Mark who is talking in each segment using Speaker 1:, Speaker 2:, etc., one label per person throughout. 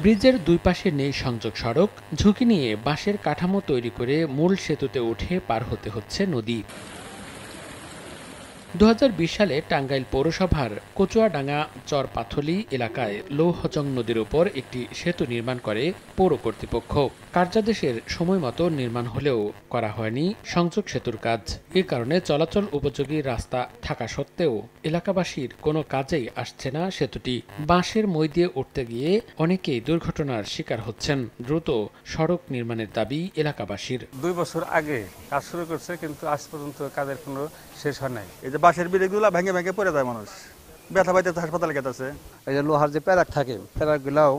Speaker 1: ব্রিজের দুই পাশে নেই সংযোগ সড়ক, ঝুঁকি নিয়ে বাঁশের কাঠামো তৈরি করে মূল সেতুতে উঠে পার হতে হচ্ছে নদী। ২০২০ সালে টাঙ্গাইল পৌরসভার কচুয়াডাঙ্গা চরপাথলি এলাকায় লৌহজং নদীর উপর একটি সেতু নির্মাণ করে পৌর কর্তৃপক্ষ। কার্যাদেশের সময়মতো নির্মাণ হলেও করা হয়নি সংযোগ সেতুর কাজ। এ কারণে চলাচল উপযোগী রাস্তা থাকা সত্ত্বেও এলাকাবাসীর কোনো কাজেই আসছে না সেতুটি। বাঁশের মই দিয়ে উঠতে গিয়ে অনেকেই দুর্ঘটনার শিকার হচ্ছেন। দ্রুত সড়ক নির্মাণের দাবি এলাকাবাসীর।
Speaker 2: ২ বছর আগে কাজ শুরু করছে, কিন্তু আজ পর্যন্ত কাজের কোনো শেষ হয় নাই। এই যে বাঁশের ব্রিজগুলো ভেঙে ভেঙে পড়ে যায়, মানুষ ব্যথা পাইতেছে, হাসপাতালে গেতেছে।
Speaker 3: এই যে লোহার যে প্যারাক থাকে, প্যারাকগুলাও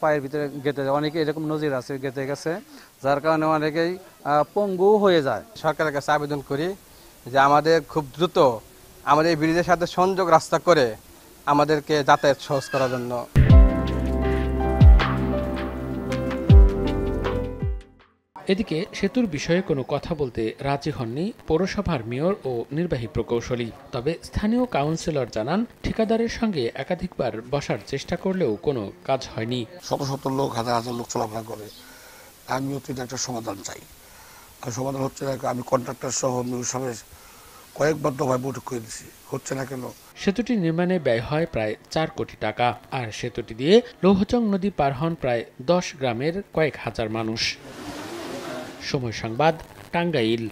Speaker 3: পায়ের ভিতরে গেঁথে যায়। অনেকে এরকম নজির আছে গেঁথে গেছে, যার কারণে অনেকেই পঙ্গু হয়ে যায়।
Speaker 4: সরকারের কাছে আবেদন করি যে আমাদের খুব দ্রুত আমাদের এই ব্রিজের সাথে সংযোগ রাস্তা করে আমাদেরকে যাতায়াত সহজ করার জন্য।
Speaker 1: এদিকে সেতুর বিষয়ে কোনো কথা বলতে রাজি হননি পৌরসভার মেয়র ও নির্বাহী প্রকৌশলী। তবে স্থানীয় কাউন্সিলর জানান, ঠিকাদারের সঙ্গে একাধিকবার বসার চেষ্টা করলেও কোনো কাজ হয়নি।
Speaker 5: শত শত লোক, হাজার হাজার লোক চলাফেরা করে। আমিও তো একটা সমাধান চাই, আর সমাধান হচ্ছে না। আমি কন্ট্রাক্টর সহ মেয়র সাহেব কয়েকবার দফায় বৈঠক করে দিচ্ছি, হচ্ছে না কেন।
Speaker 1: সেতুটি নির্মাণে ব্যয় হয় প্রায় ৪ কোটি টাকা। আর সেতুটি দিয়ে লৌহজং নদী পার হন প্রায় ১০ গ্রামের কয়েক হাজার মানুষ। সময় সংবাদ, টাঙ্গাইল।